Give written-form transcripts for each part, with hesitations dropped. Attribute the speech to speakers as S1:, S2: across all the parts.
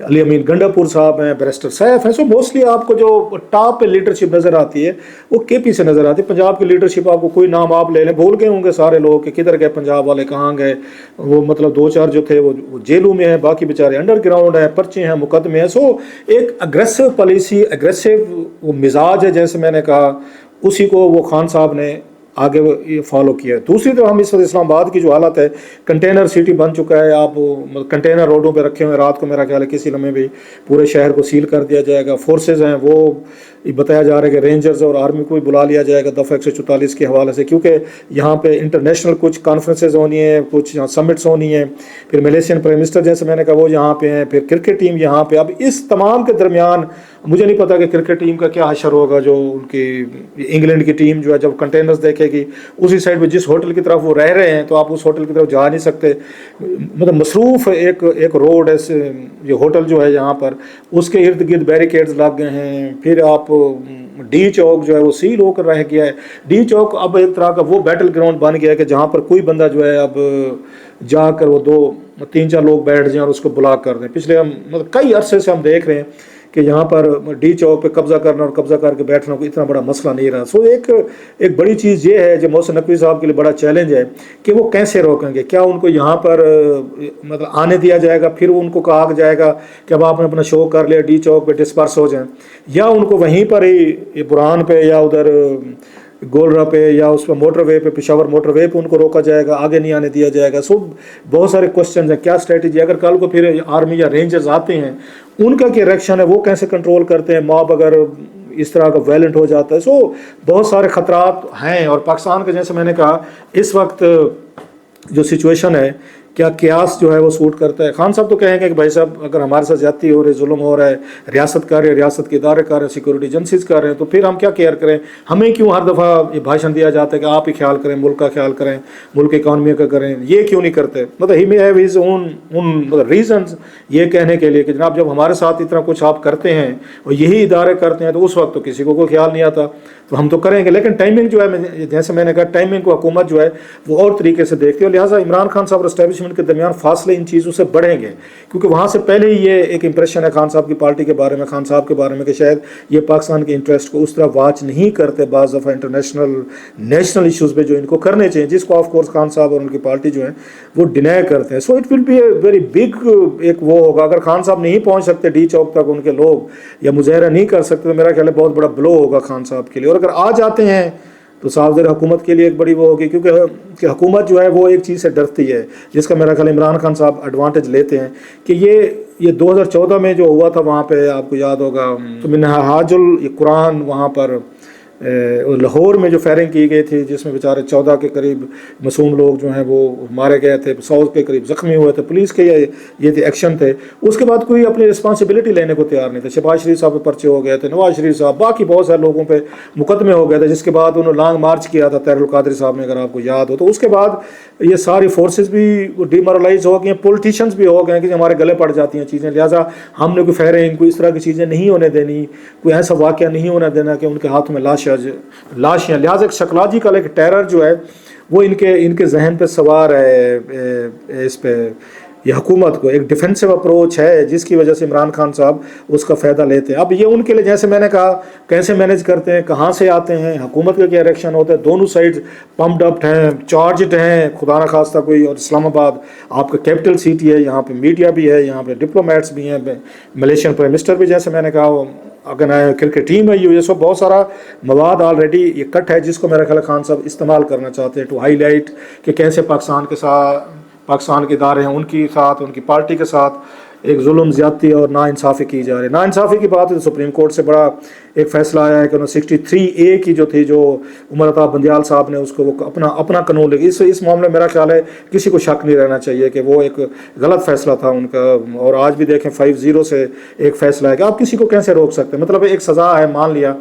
S1: علی امین گنڈاپور صاحب ہیں، barrister safe ہیں. سو موسٹلی آپ کو جو ٹاپ پہ لیڈرشپ نظر آتی ہے وہ کے پی سے نظر آتی ہے. پنجاب کی لیڈرشپ آپ کو کوئی نام آپ لے لیں بھول گئے ہوں گے سارے لوگ کہ کدھر گئے پنجاب والے، کہاں گئے. وہ مطلب 2-4 جو تھے وہ جیلوں میں ہیں، باقی بیچارے انڈر گراؤنڈ ہیں، پرچے ہیں، مقدمے ہیں. سو ایک اگریسو پالیسی، اگریسو وہ مزاج ہے جیسے میں نے کہا، اسی کو وہ خان صاحب نے آگے یہ فالو کیا ہے. دوسری طرف ہم اس وقت اسلام آباد کی جو حالت ہے، کنٹینر سٹی بن چکا ہے. آپ کنٹینر روڈوں پہ رکھے ہوئے، رات کو میرا خیال ہے کسی لمحے بھی پورے شہر کو سیل کر دیا جائے گا. فورسز ہیں وہ بتایا جا رہا ہے کہ رینجرز اور آرمی کو بھی بلا لیا جائے گا دفعہ 144 کے حوالے سے، کیونکہ یہاں پہ انٹرنیشنل کچھ کانفرنسز ہونی ہیں، کچھ یہاں سمٹس ہونی ہیں. پھر ملیشین پرائم منسٹر جیسے میں نے کہا وہ یہاں پہ ہیں، پھر کرکٹ ٹیم یہاں پہ. اب اس تمام کے درمیان مجھے نہیں پتا کہ کرکٹ ٹیم کا کیا حشر ہوگا. جو ان کی انگلینڈ کی ٹیم جو ہے جب کنٹینرز دیکھے گی اسی سائڈ پہ جس ہوٹل کی طرف وہ رہ رہے ہیں تو آپ اس ہوٹل کی طرف جا نہیں سکتے. مطلب مصروف ایک روڈ ہے یہ ہوٹل جو ہے یہاں پر، اس کے ارد گرد بیریکیڈز لگ گئے ہیں. پھر آپ ڈی چوک جو ہے وہ سیل ہو کر رہ گیا ہے. ڈی چوک اب ایک طرح کا وہ بیٹل گراؤنڈ بن گیا ہے کہ جہاں پر کوئی بندہ جو ہے اب جا کر وہ 2-3-4 لوگ بیٹھ جائیں اور اس کو بلاک کر دیں. پچھلے ہم مطلب کئی عرصے سے ہم دیکھ رہے ہیں کہ یہاں پر ڈی چوک پہ قبضہ کرنا اور قبضہ کر کے بیٹھنا کوئی اتنا بڑا مسئلہ نہیں رہا. سو ایک بڑی چیز یہ ہے جو محسن نقوی صاحب کے لیے بڑا چیلنج ہے کہ وہ کیسے روکیں گے. کیا ان کو یہاں پر مطلب آنے دیا جائے گا، پھر ان کو کہا جائے گا کہ اب آپ نے اپنا شو کر لیا ڈی چوک پہ ڈسپرس ہو جائیں، یا ان کو وہیں پر ہی برہان پہ یا ادھر گولرا پہ یا اس پہ موٹر وے پہ، پشاور موٹر وے پہ ان کو روکا جائے گا، آگے نہیں آنے دیا جائے گا. سو بہت سارے کوشچنز ہیں کیا اسٹریٹجی. اگر کل کو پھر آرمی یا رینجرز آتے ہیں ان کا کیا ریئیکشن ہے، وہ کیسے کنٹرول کرتے ہیں موب اگر اس طرح کا وائلنٹ ہو جاتا ہے. سو بہت سارے خطرات ہیں. اور پاکستان کا جیسے میں نے کہا اس وقت جو سچویشن ہے کیا قیاس جو ہے وہ سوٹ کرتا ہے. خان صاحب تو کہیں گے کہ بھائی صاحب اگر ہمارے ساتھ زیادتی ہو رہی، ظلم ہو رہا ہے، ریاست کر رہے ہیں، ریاست کے ادارے کر رہے ہیں، سیکورٹی ایجنسیز کر رہے ہیں، تو پھر ہم کیا کیئر کریں. ہمیں کیوں ہر دفعہ یہ بھاشن دیا جاتا ہے کہ آپ ہی خیال کریں، ملک کا خیال کریں، ملک اکانومی کا کریں، یہ کیوں نہیں کرتے. مطلب ہی میں ہیو ہز اون مطلب ریزنز یہ کہنے کے لیے کہ جناب جب ہمارے ساتھ اتنا کچھ آپ کرتے ہیں اور یہی ادارے کرتے ہیں تو اس وقت تو کسی کو کوئی خیال نہیں آتا تو ہم تو کریں گے. لیکن ٹائمنگ جو ہے جیسے میں نے کہا ٹائمنگ کو حکومت جو ہے وہ اور طریقے سے دیکھتی ہے، اور لہٰذا عمران خان صاحب اور اسٹیبلشمنٹ کے درمیان فاصلے ان چیزوں سے بڑھیں گے. کیونکہ وہاں سے پہلے ہی یہ ایک امپریشن ہے خان صاحب کی پارٹی کے بارے میں، خان صاحب کے بارے میں، کہ شاید یہ پاکستان کے انٹرسٹ کو اس طرح واچ نہیں کرتے بعض دفعہ انٹرنیشنل نیشنل ایشوز پہ جو ان کو کرنے چاہیے، جس کو آف کورس خان صاحب اور ان کی پارٹی جو ہے وہ ڈینائی کرتے ہیں. So it will be a very big ایک وہ ہوگا. اگر خان صاحب نہیں پہنچ سکتے ڈی چوک تک ان کے لوگ یا مظاہرہ نہیں کر سکتے تو میرا خیال ہے بہت بڑا بلو ہوگا خان صاحب کے لیے. اور اگر آ جاتے ہیں تو صاحب ذرا حکومت کے لیے ایک بڑی وہ ہوگی، کیونکہ کہ حکومت جو ہے وہ ایک چیز سے ڈرتی ہے جس کا میرا خیال عمران خان صاحب ایڈوانٹیج لیتے ہیں کہ یہ 2014 میں جو ہوا تھا وہاں پہ آپ کو یاد ہوگا تو منہاج القرآن وہاں پر لاہور میں جو فائرنگ کی گئی تھی جس میں بیچارے 14 کے قریب معصوم لوگ جو ہیں وہ مارے گئے تھے، 100 کے قریب زخمی ہوئے تھے. پولیس کے یہ ایکشن تھے. اس کے بعد کوئی اپنی رسپانسبلٹی لینے کو تیار نہیں تھا. شہباز شریف صاحب پہ پرچے ہو گئے تھے، نواز شریف صاحب، باقی بہت سارے لوگوں پہ مقدمے ہو گئے تھے، جس کے بعد انہوں نے لانگ مارچ کیا تھا طاہر القادری صاحب نے اگر آپ کو یاد ہو. تو اس کے بعد یہ ساری فورسز بھی ڈیمورلائز ہو گئی ہیں، پولیٹیشنز بھی ہو گئے ہیں کہ ہمارے گلے پڑ جاتی ہیں چیزیں. لہٰذا ہم نے کوئی فائرنگ کوئی اس طرح کی چیزیں نہیں ہونے دینی، کوئی ایسا واقعہ نہیں ہونے دینا کہ ان کے ہاتھ میں لاشیں. لہٰذا ایک سائیکولوجیکل ایک ٹیرر جو ہے وہ ان کے ذہن پہ سوار ہے. اس پہ یہ حکومت کو ایک ڈیفینسو اپروچ ہے جس کی وجہ سے عمران خان صاحب اس کا فائدہ لیتے ہیں. اب یہ ان کے لیے جیسے میں نے کہا کیسے مینیج کرتے ہیں، کہاں سے آتے ہیں، حکومت کا کیا ریئیکشن ہوتا ہے. دونوں سائڈ پمپڈ اپ ہیں، چارجڈ ہیں خدا نہ خواستہ کوئی. اور اسلام آباد آپ کا کیپٹل سٹی ہے، یہاں پہ میڈیا بھی ہے، یہاں پہ ڈپلومیٹس بھی ہیں، ملیشین پرائم منسٹر بھی جیسے میں نے کہا، اگر کرکٹ ٹیم ہے یہ سب بہت سارا مواد آلریڈی یہ کٹ ہے جس کو میرا خیال خان صاحب استعمال کرنا چاہتے ہیں ٹو ہائی لائٹ کہ کیسے پاکستان کے ساتھ پاکستان کے ادارے ہیں ان کی ساتھ ان کی پارٹی کے ساتھ ایک ظلم زیادتی اور ناانصافی کی جا رہی ہے. ناانصافی کی بات ہے تو سپریم کورٹ سے بڑا ایک فیصلہ آیا ہے کہ انہوں 63A کی جو تھی جو عمر عطا بندیال صاحب نے اس کو وہ اپنا قانون لے اس معاملے میں میرا خیال ہے کسی کو شک نہیں رہنا چاہیے کہ وہ ایک غلط فیصلہ تھا ان کا. اور آج بھی دیکھیں 5-0 سے ایک فیصلہ ہے کہ آپ کسی کو کیسے روک سکتے ہیں. مطلب ایک سزا ہے، مان لیا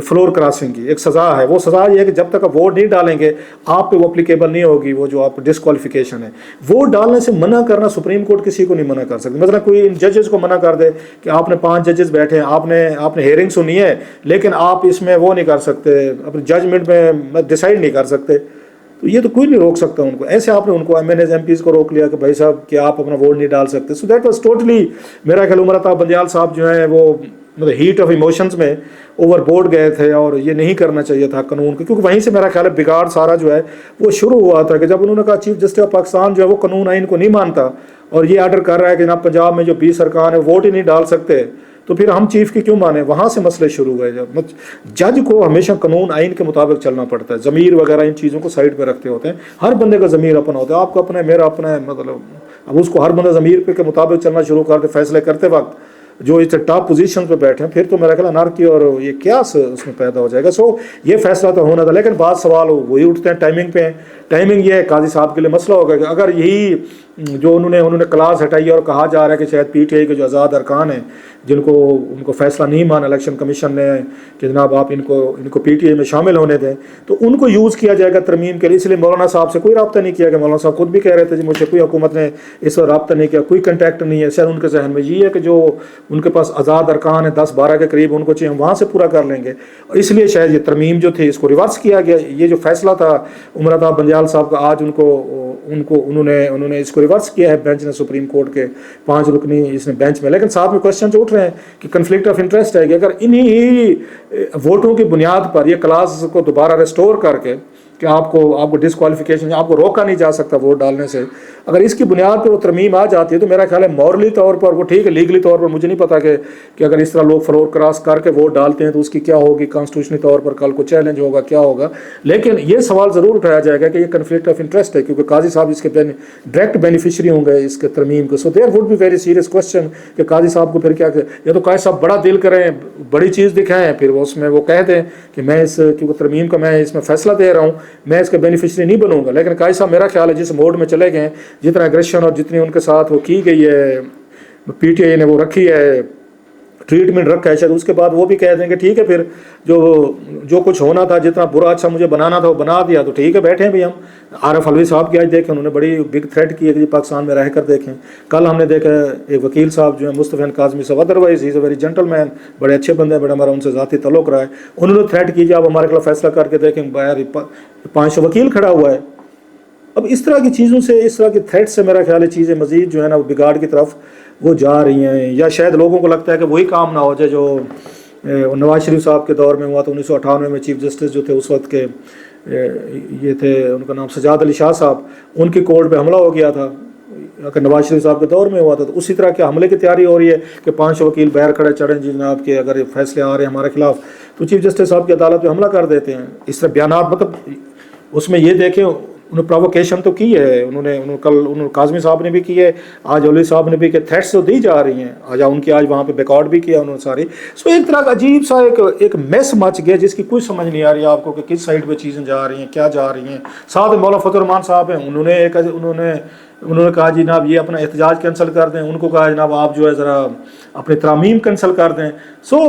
S1: فلور کراسنگ کی ایک سزا ہے، وہ سزا یہ ہے کہ جب تک آپ ووٹ نہیں ڈالیں گے آپ پہ وہ اپلیکیبل نہیں ہوگی. وہ جو آپ ڈسکوالیفیکیشن ہے ووٹ ڈالنے سے منع کرنا سپریم کورٹ کسی کو نہیں منع کر سکتی. مثلا کوئی ان ججز کو منع کر دے کہ آپ نے 5 ججز بیٹھے ہیں، آپ نے ہیئرنگ سنی ہے لیکن آپ اس میں وہ نہیں کر سکتے، اپنی ججمنٹ میں ڈیسائیڈ نہیں کر سکتے. تو یہ تو کوئی نہیں روک سکتا ان کو. ایسے آپ نے ان کو MNAs MPs کو روک لیا کہ بھائی صاحب کہ آپ اپنا ووٹ نہیں ڈال سکتے. سو دیٹ واز ٹوٹلی, میرا خیال عمر عطا بندیال صاحب جو ہیں وہ مطلب ہیٹ آف ایموشنز میں اوور بورڈ گئے تھے, اور یہ نہیں کرنا چاہیے تھا قانون کو, کیونکہ وہیں سے میرا خیال ہے بگاڑ سارا جو ہے وہ شروع ہوا تھا کہ جب انہوں نے کہا چیف جسٹس آف پاکستان جو ہے وہ قانون آئین کو نہیں مانتا اور یہ آرڈر کر رہا ہے کہ جناب پنجاب میں جو 20 ارکان ہیں ووٹ ہی نہیں ڈال سکتے, تو پھر ہم چیف کی کیوں مانیں. وہاں سے مسئلے شروع ہوئے. جب جج کو ہمیشہ قانون آئین کے مطابق چلنا پڑتا ہے, ضمیر وغیرہ ان چیزوں کو سائڈ پہ رکھتے ہوتے ہیں. ہر بندے کا ضمیر اپنا ہوتا ہے, آپ کا اپنا ہے, میرا اپنا ہے, مطلب اب اس کو ہر بندہ ضمیر پہ کے مطابق چلنا شروع کر دے فیصلے کرتے وقت جو اس ٹاپ پوزیشن پہ بیٹھے ہیں, پھر تو میرا خیال انارکی اور یہ کیا اس میں پیدا ہو جائے گا. سو یہ فیصلہ تو ہونا تھا, لیکن بعض سوال وہی اٹھتے ہیں ٹائمنگ پہ. ٹائمنگ یہ ہے قاضی صاحب کے لیے مسئلہ ہوگا کہ اگر یہی جو انہوں نے کلاس ہٹائی ہے اور کہا جا رہا ہے کہ شاید PTI کے جو آزاد ارکان ہیں جن کو ان کو فیصلہ نہیں مانا الیکشن کمیشن نے کہ جناب آپ ان کو PTI میں شامل ہونے دیں, تو ان کو یوز کیا جائے گا ترمیم کے لیے. اس لیے مولانا صاحب سے کوئی رابطہ نہیں کیا, کہ مولانا صاحب خود بھی کہہ رہے تھے جی مجھ سے کوئی حکومت نے اس وقت رابطہ نہیں کیا, کوئی کنٹیکٹ نہیں ہے. شاید ان کے ذہن میں یہ ہے کہ جو ان کے پاس آزاد ارکان ہیں 10-12 کے قریب ان کو چاہیے ہم وہاں سے پورا کر لیں گے, اور اس لیے شاید یہ ترمیم جو تھی اس کو ریورس کیا گیا. یہ جو فیصلہ تھا عمر عطا بندیال صاحب کا, آج انہوں نے اس کو ریورس کیا ہے بینچ نے, سپریم کورٹ کے 5 رکنی اس نے بینچ میں. لیکن ساتھ میں کوشچن جو اٹھ رہے ہیں کہ کنفلکٹ آف انٹرسٹ ہے کہ اگر انہی ووٹوں کی بنیاد پر یہ کلاس کو دوبارہ ریسٹور کر کے کہ آپ کو ڈسکوالیفیکیشن, آپ کو روکا نہیں جا سکتا ووٹ ڈالنے سے, اگر اس کی بنیاد پہ وہ ترمیم آ جاتی ہے تو میرا خیال ہے مورلی طور پر وہ ٹھیک ہے, لیگلی طور پر مجھے نہیں پتا کہ اگر اس طرح لوگ فلور کراس کر کے ووٹ ڈالتے ہیں تو اس کی کیا ہوگی, کانسٹیٹیوشنی طور پر کل کو چیلنج ہوگا کیا ہوگا. لیکن یہ سوال ضرور اٹھایا جائے گا کہ یہ کنفلکٹ آف انٹرسٹ ہے, کیونکہ قاضی صاحب اس کے ڈائریکٹ بینیفیشری ہوں گے اس کے ترمیم کے. So there would be very serious question کہ قاضی صاحب کو پھر کیا کہ یا تو قاضی صاحب بڑا دل کریں, بڑی چیز دکھائیں, پھر اس میں وہ کہہ دیں کہ میں کیونکہ ترمیم کا میں اس میں فیصلہ دے رہا ہوں, میں اس کے بینیفیشری نہیں بنوں گا. لیکن قاضی صاحب میرا خیال ہے جس موڈ میں چلے گئے, جتنا ایگریشن اور جتنی ان کے ساتھ وہ کی گئی ہے PTI نے وہ رکھی ہے, ٹریٹمنٹ رکھا ہے, شاید اس کے بعد وہ بھی کہہ دیں کہ ٹھیک ہے پھر جو کچھ ہونا تھا, جتنا برا اچھا مجھے بنانا تھا وہ بنا دیا, تو ٹھیک ہے بیٹھے ہیں بھی ہم. عارف علوی صاحب کی آج دیکھیں, انہوں نے بڑی بگ تھریٹ کی ہے کہ پاکستان میں رہ کر دیکھیں. کل ہم نے دیکھا ایک وکیل صاحب جو ہیں مصطفی کاظمی صاحب, otherwise he is a very gentleman, بڑے اچھے بندے ہیں, بڑا ہمارا ان سے ذاتی تعلق رہا ہے. انہوں نے تھریٹ کی, آپ ہمارے خلاف فیصلہ کر کے دیکھیں, 500 وکیل کھڑا ہوا ہے. اب اس طرح کی چیزوں سے, اس طرح کی تھریٹ سے میرا خیال ہے چیزیں مزید جو ہے نا وہ بگاڑ کی طرف وہ جا رہی ہیں. یا شاید لوگوں کو لگتا ہے کہ وہی کام نہ ہو جائے جو نواز شریف صاحب کے دور میں ہوا تھا 1998 میں. چیف جسٹس جو تھے اس وقت کے یہ تھے, ان کا نام سجاد علی شاہ صاحب, ان کی کورٹ پہ حملہ ہو گیا تھا کہ نواز شریف صاحب کے دور میں ہوا تھا. تو اسی طرح کے حملے کی تیاری ہو رہی ہے کہ 500 وکیل باہر کھڑے چڑھیں جی جناب کہ اگر فیصلے آ رہے ہیں ہمارے خلاف تو چیف جسٹس صاحب کی عدالت پہ حملہ کر دیتے ہیں. اس طرح بیانات, مطلب اس میں یہ دیکھیں انہوں نے پرووکیشن تو کی ہے, انہوں کاظمی صاحب نے بھی کی ہے, آج علوی صاحب نے بھی, کہ تھریٹس تو دی جا رہی ہیں. ان کی آج وہاں پہ بیک آؤٹ بھی کیا انہوں نے ساری. سو ایک طرح کا عجیب سا ایک میس مچ گیا جس کی کوئی سمجھ نہیں آ رہی ہے آپ کو کہ کس سائڈ پہ چیزیں جا رہی ہیں, کیا جا رہی ہیں. ساتھ مولانا فتح الرحمان صاحب ہیں, انہوں نے کہا جناب یہ اپنا احتجاج کینسل کر دیں, ان کو کہا جناب آپ جو ہے ذرا اپنے ترامیم کینسل کر دیں. سو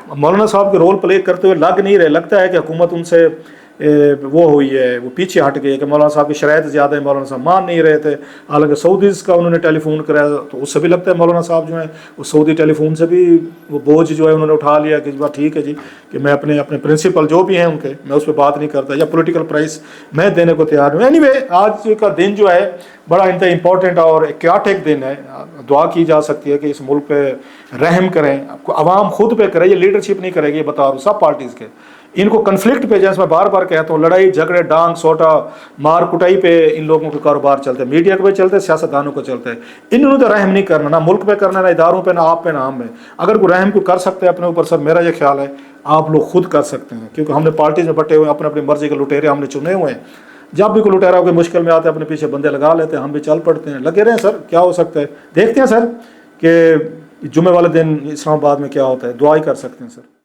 S1: مولانا صاحب کے رول پلے کرتے ہوئے لگ نہیں رہے, لگتا ہے کہ حکومت ان سے وہ ہوئی ہے, وہ پیچھے ہٹ گئی کہ مولانا صاحب کی شرائط زیادہ ہیں, مولانا صاحب مان نہیں رہے تھے. حالانکہ سعودیز کا انہوں نے ٹیلی فون کرایا تو اس سے بھی لگتا ہے مولانا صاحب جو ہیں وہ سعودی ٹیلی فون سے بھی وہ بوجھ جو ہے انہوں نے اٹھا لیا کہ بات ٹھیک ہے جی کہ میں اپنے پرنسپل جو بھی ہیں ان کے میں اس پہ بات نہیں کرتا, یا پولیٹیکل پرائز میں دینے کو تیار ہوں. اینی وے آج کا دن جو ہے بڑا انتہائی امپورٹنٹ اور کیاٹک دن ہے. دعا کی جا سکتی ہے کہ اس ملک پہ رحم کریں, عوام خود پہ کرے, یہ لیڈرشپ نہیں کرے گی, یہ بتا رہا ہوں سب پارٹیز کے. ان کو کنفلکٹ پہ, جیسے میں بار بار کہتا ہوں, لڑائی جھگڑے ڈانگ سوٹا مار کٹائی پہ ان لوگوں کے کاروبار چلتے ہیں, میڈیا پہ چلتے ہیں, سیاستدانوں کو چلتے ہیں. انہوں نے تو رحم نہیں کرنا, نہ ملک پہ کرنا, نہ اداروں پہ, نہ آپ پہ, نہ ہم میں. اگر کوئی رحم کو کر سکتے ہیں اپنے اوپر, سر میرا یہ خیال ہے آپ لوگ خود کر سکتے ہیں, کیونکہ ہم نے پارٹیز میں بٹے ہوئے ہیں, اپنی مرضی کے لٹیرے ہم نے چنے ہوئے ہیں. جب بھی کوئی لٹیرا کوئی مشکل میں آتے ہیں اپنے پیچھے بندے لگا لیتے ہیں, ہم بھی چل پڑتے ہیں. لگے رہیں سر, کیا ہو سکتا ہے, دیکھتے ہیں سر کہ جمعے والے دن اسلام آباد میں کیا ہوتا ہے. دعا ہی کر سکتے ہیں سر.